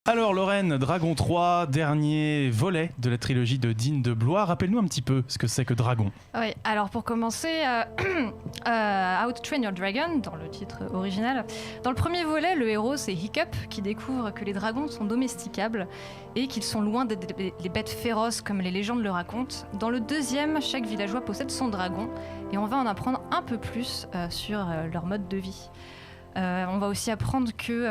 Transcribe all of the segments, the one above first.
Alors Lorraine, Dragon 3, dernier volet de la trilogie de Dean de Blois. Rappelle-nous un petit peu ce que c'est que Dragon. Oui, alors pour commencer, How to Train Your Dragon, dans le titre original. Dans le premier volet, le héros c'est Hiccup qui découvre que les dragons sont domesticables et qu'ils sont loin d'être les bêtes féroces comme les légendes le racontent. Dans le deuxième, chaque villageois possède son dragon et on va en apprendre un peu plus sur leur mode de vie. On va aussi apprendre que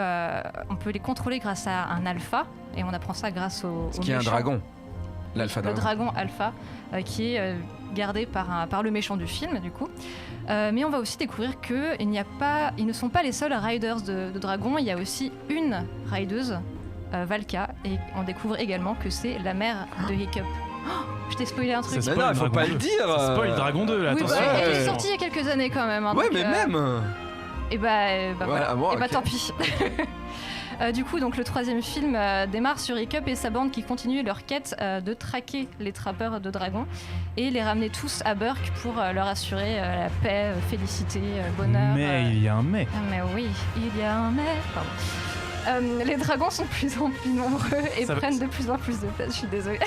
on peut les contrôler grâce à un alpha, et on apprend ça grâce au Ce qui est un dragon, l'alpha le dragon. dragon alpha, qui est gardé par le méchant du film du coup. Mais on va aussi découvrir que ils ne sont pas les seuls riders de dragons. Il y a aussi une rideuse, Valka, et on découvre également que c'est la mère de Hiccup. Oh, je t'ai spoilé un truc. Ça Mais spoil non, faut Dragon pas 2. le dire. Ça spoil Dragon 2 là, Oui, attention. bah, elle Ouais. est sortie il y a quelques années quand même. Hein, Ouais, donc, mais même. Et bah voilà. Ah bon, Et bah ok. tant pis. Du coup, donc le troisième film démarre sur Hiccup et sa bande qui continuent leur quête de traquer les trappeurs de dragons et les ramener tous à Burke pour leur assurer la paix, félicité, bonheur. Mais il y a un mais. Mais oui, il y a un mais. Pardon. Les dragons sont de plus en plus nombreux et Ça va- prennent de plus en plus de place. Je suis désolée.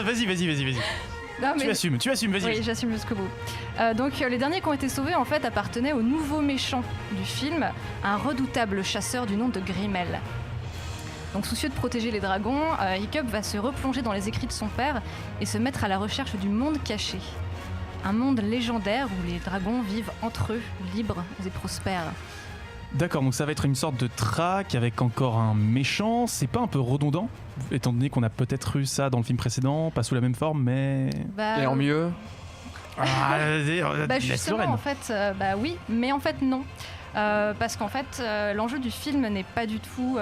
Vas-y. Non, mais- Tu assumes, vas-y. Oui, j'assume jusqu'au bout. Donc les derniers qui ont été sauvés en fait appartenaient au nouveau méchant du film, un redoutable chasseur du nom de Grimmel. Donc soucieux de protéger les dragons, Hiccup va se replonger dans les écrits de son père et se mettre à la recherche du monde caché. Un monde légendaire où les dragons vivent entre eux, libres et prospères. D'accord, donc ça va être une sorte de track avec encore un méchant. C'est pas un peu redondant, étant donné qu'on a peut-être eu ça dans le film précédent, pas sous la même forme, mais. Bah, Et en mieux. bah Laisse justement, Lorraine. en fait, bah oui, mais en fait non. Parce qu'en fait, l'enjeu du film n'est pas du tout...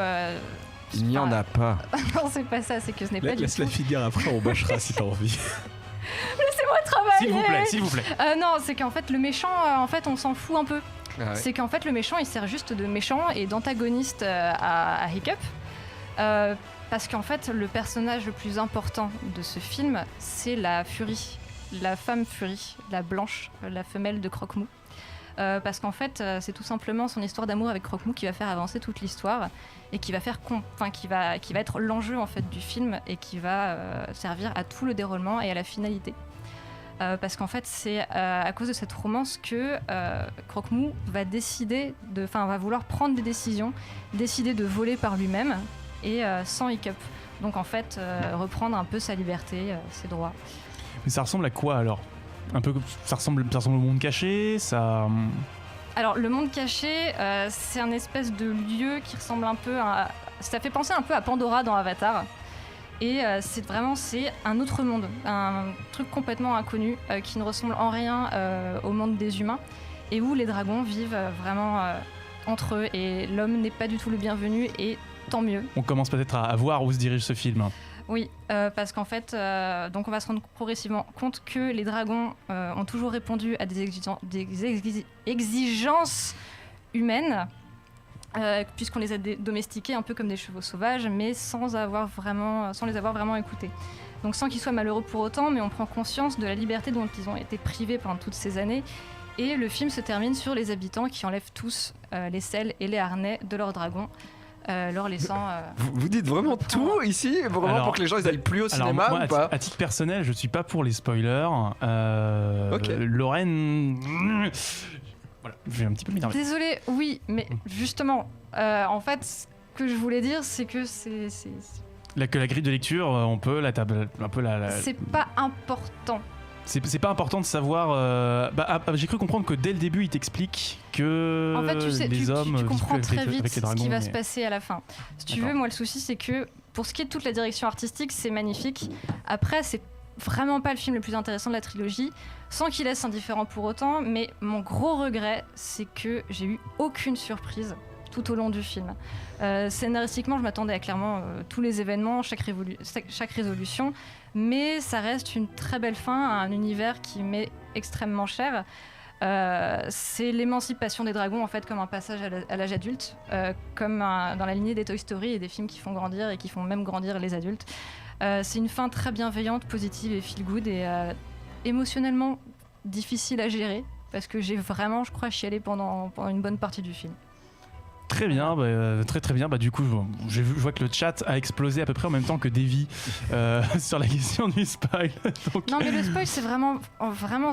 Il n'y en a pas. Non, c'est pas ça, c'est que ce n'est pas du Laisse tout... la figure, après on bâchera si t'as envie. Laissez-moi travailler. S'il vous plaît. Non, c'est qu'en fait, le méchant, en fait, on s'en fout un peu. Ah ouais. C'est qu'en fait, le méchant, il sert juste de méchant et d'antagoniste à Hiccup. Parce qu'en fait, le personnage le plus important de ce film, c'est la Furie. La femme Furie, la blanche, la femelle de Croque-Mou. Parce qu'en fait, c'est tout simplement son histoire d'amour avec Croque-Mou qui va faire avancer toute l'histoire et qui va faire qui va être l'enjeu en fait du film et qui va servir à tout le déroulement et à la finalité. Parce qu'en fait, c'est à cause de cette romance que Croque-Mou va va vouloir prendre des décisions, décider de voler par lui-même et sans Hiccup. Donc en fait, reprendre un peu sa liberté, ses droits. Mais ça ressemble à quoi alors? Un peu, ça ressemble au monde caché, ça. Alors le monde caché, c'est un espèce de lieu qui ressemble un peu à... Ça fait penser un peu à Pandora dans Avatar. Et c'est un autre monde, un truc complètement inconnu qui ne ressemble en rien au monde des humains et où les dragons vivent vraiment entre eux et l'homme n'est pas du tout le bienvenu et tant mieux. On commence peut-être à voir où se dirige ce film. Oui, parce qu'en fait, donc on va se rendre progressivement compte que les dragons ont toujours répondu à des exigences humaines. Puisqu'on les a domestiqués un peu comme des chevaux sauvages, mais sans les avoir vraiment écoutés. Donc sans qu'ils soient malheureux pour autant, mais on prend conscience de la liberté dont ils ont été privés pendant toutes ces années. Et le film se termine sur les habitants qui enlèvent tous les selles et les harnais de leurs dragons, leur laissant... Vous dites vraiment tout ici, vraiment Alors, pour que les gens ils aillent plus au Alors, cinéma moi, ou pas? à titre personnel, je suis pas pour les spoilers. Ok. Lorraine. Voilà, je vais un petit peu m'énerver. Désolée, oui, mais justement, en fait, ce que je voulais dire, c'est que Que la grille de lecture, on peut la table, un peu c'est pas important. C'est pas important de savoir. J'ai cru comprendre que dès le début, il t'explique que En fait, les hommes tu comprends vivent très avec vite les ce dragons. qui va mais- se passer à la fin. Si tu D'accord. veux, moi, le souci, c'est que pour ce qui est de toute la direction artistique, c'est magnifique. Après, c'est vraiment pas le film le plus intéressant de la trilogie, sans qu'il laisse indifférent pour autant. Mais mon gros regret, c'est que j'ai eu aucune surprise tout au long du film. Scénaristiquement, je m'attendais à clairement tous les événements, chaque résolution, mais ça reste une très belle fin à un univers qui m'est extrêmement cher. C'est l'émancipation des dragons en fait comme un passage à l'âge adulte, comme dans la lignée des Toy Story et des films qui font grandir et qui font même grandir les adultes. C'est une fin très bienveillante, positive et feel good et émotionnellement difficile à gérer parce que j'ai vraiment, je crois, chialé pendant une bonne partie du film. Très bien, très bien. Du coup, je vois que le chat a explosé à peu près en même temps que Davy sur la question du spoil. Donc, Non, mais le spoil, c'est vraiment,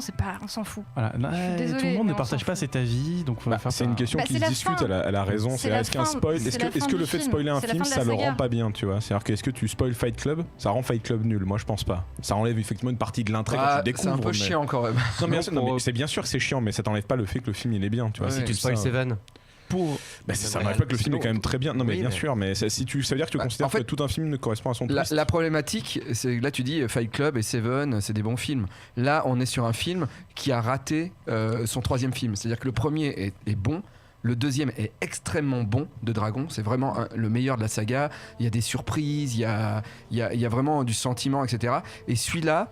c'est pas, on s'en fout. voilà. désolée, Tout le monde mais ne on partage s'en pas fout. cet avis, donc on va faire C'est ça. une question Bah, qui c'est se la discute, fin. elle a raison. C'est la Est-ce qu'un fin- spoil, c'est est-ce la que fin le du fait de film. spoiler un C'est la film, fin de la ça le saga. rend pas bien, tu vois? C'est-à-dire que est-ce que tu spoil Fight Club, ça rend Fight Club nul? Moi, je pense pas. Ça enlève effectivement une partie de l'intrigue quand tu découvres. C'est un peu mais- chiant quand même. Non, mais, Non, c'est bien sûr que c'est chiant, mais ça t'enlève pas le fait que le film il est bien, tu vois. Ouais. Si Si Tu ça- spoil Seven. ça n'enlève pas que le film est quand même très bien. Non, mais Oui, bien mais- sûr, mais ça veut dire que tu Bah, considères en fait, que tout un film ne correspond à son twist. La problématique, c'est là tu dis Fight Club et Seven, c'est des bons films. Là, on est sur un film qui a raté son troisième film. C'est-à-dire que le premier est bon. Le deuxième est extrêmement bon de Dragon, c'est vraiment le meilleur de la saga. Il y a des surprises, il y a vraiment du sentiment, etc. Et celui-là,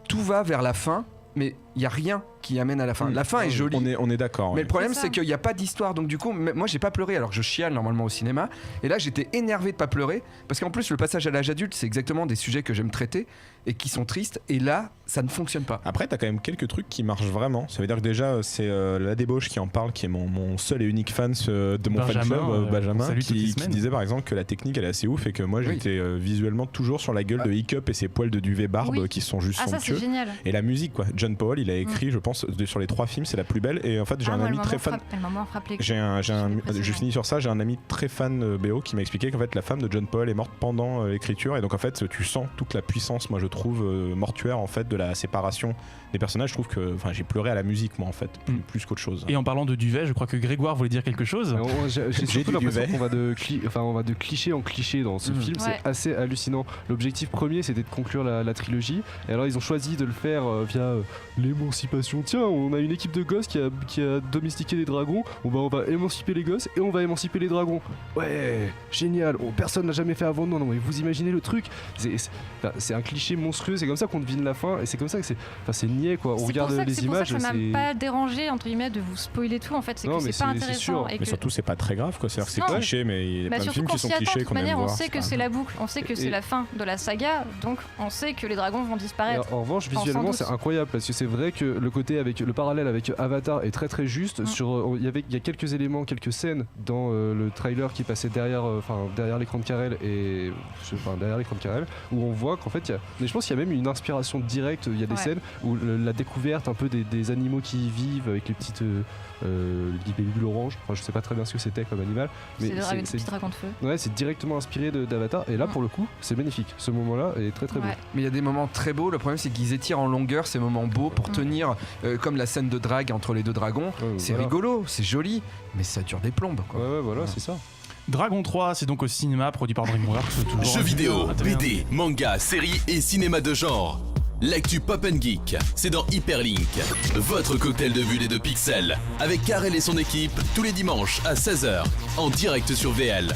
tout va vers la fin, mais il n'y a rien qui amène à la fin. La fin est jolie. On est d'accord. Mais ouais. le problème, C'est c'est ça. qu'il n'y a pas d'histoire. Donc, du coup, moi, j'ai pas pleuré alors que je chiale normalement au cinéma. Et là, j'étais énervé de pas pleurer. Parce qu'en plus, le passage à l'âge adulte, c'est exactement des sujets que j'aime traiter et qui sont tristes. Et là, ça ne fonctionne pas. Après, t'as quand même quelques trucs qui marchent vraiment. Ça veut dire que déjà, c'est la débauche qui en parle, qui est mon seul et unique fan de mon fan Benjamin, club, Benjamin, on salue toutes les qui semaines. disait par exemple que la technique elle est assez ouf et que moi Oui. j'étais visuellement toujours sur la gueule de Hiccup et ses poils de duvet barbe Oui. qui sont juste Ah, ça, c'est somptueux. génial. Et la musique, quoi. John Powell, il a écrit, je pense, sur les 3 films, c'est la plus belle. Et en fait, j'ai un ami très fan. Elle m'a moins frappé. Je finis sur ça, j'ai un ami très fan BO qui m'a expliqué qu'en fait la femme de John Powell est morte pendant l'écriture et donc en fait tu sens toute la puissance, moi je trouve mortuaire en fait de la séparation des personnages. Je trouve que j'ai pleuré à la musique moi en fait, plus qu'autre chose. Et en parlant de duvet, je crois que Grégoire voulait dire quelque chose. J'ai J'ai surtout du l'impression duvet. qu'on va de cliché en cliché dans ce film, Ouais. c'est assez hallucinant. L'objectif premier c'était de conclure la trilogie, et alors ils ont choisi de le faire via l'émancipation. Tiens, on a une équipe de gosses qui a domestiqué des dragons, on va émanciper les gosses et on va émanciper les dragons. Ouais, génial, personne n'a jamais fait avant. Non, mais vous imaginez le truc, c'est un cliché monstrueux, c'est comme ça qu'on devine la fin, et c'est comme ça que c'est niais quoi. On regarde les C'est pour images, ça que ça c'est... m'a pas dérangé entre guillemets de vous spoiler tout en fait, c'est Non, que mais c'est pas c'est intéressant sûr. et Mais que surtout c'est pas très grave quoi, c'est-à-dire que c'est Non. cliché mais il y a bah plein de surtout films qu'on qui sont s'y attend, de clichés toute qu'on aime manière on voir. sait que c'est la boucle, on sait que c'est la fin de la saga, donc on sait que les dragons vont Et disparaître. en revanche, Sans visuellement, doute. c'est incroyable parce que c'est vrai que le côté avec le parallèle avec Avatar est très très juste. Il y a quelques éléments, quelques scènes dans le trailer qui passait derrière l'écran de Carrel derrière l'écran de Carrel où on voit qu'en fait, mais je pense qu'il y a même une inspiration directe. Il y a des Ouais. scènes où la découverte un peu des animaux qui y vivent avec les petites libellules oranges. Enfin, je sais pas très bien ce que c'était comme animal, mais C'est le petit dragon de feu. ouais, c'est directement inspiré d'Avatar. Et là, pour le coup, c'est magnifique. Ce moment-là est très très beau. Ouais. Mais il y a des moments très beaux. Le problème, c'est qu'ils étirent en longueur ces moments beaux pour tenir, comme la scène de drague entre les deux dragons. Ouais, C'est voilà. rigolo, c'est joli, mais ça dure des plombes. Quoi. Ouais, voilà, c'est ça. Dragon 3, c'est donc au cinéma, produit par DreamWorks. Toujours Jeux un vidéo, film intéressant. BD, manga, séries et cinéma de genre. L'actu Pop & Geek, c'est dans Hyperlink, votre cocktail de bulles et de pixels, avec Karel et son équipe, tous les dimanches à 16h, en direct sur VL.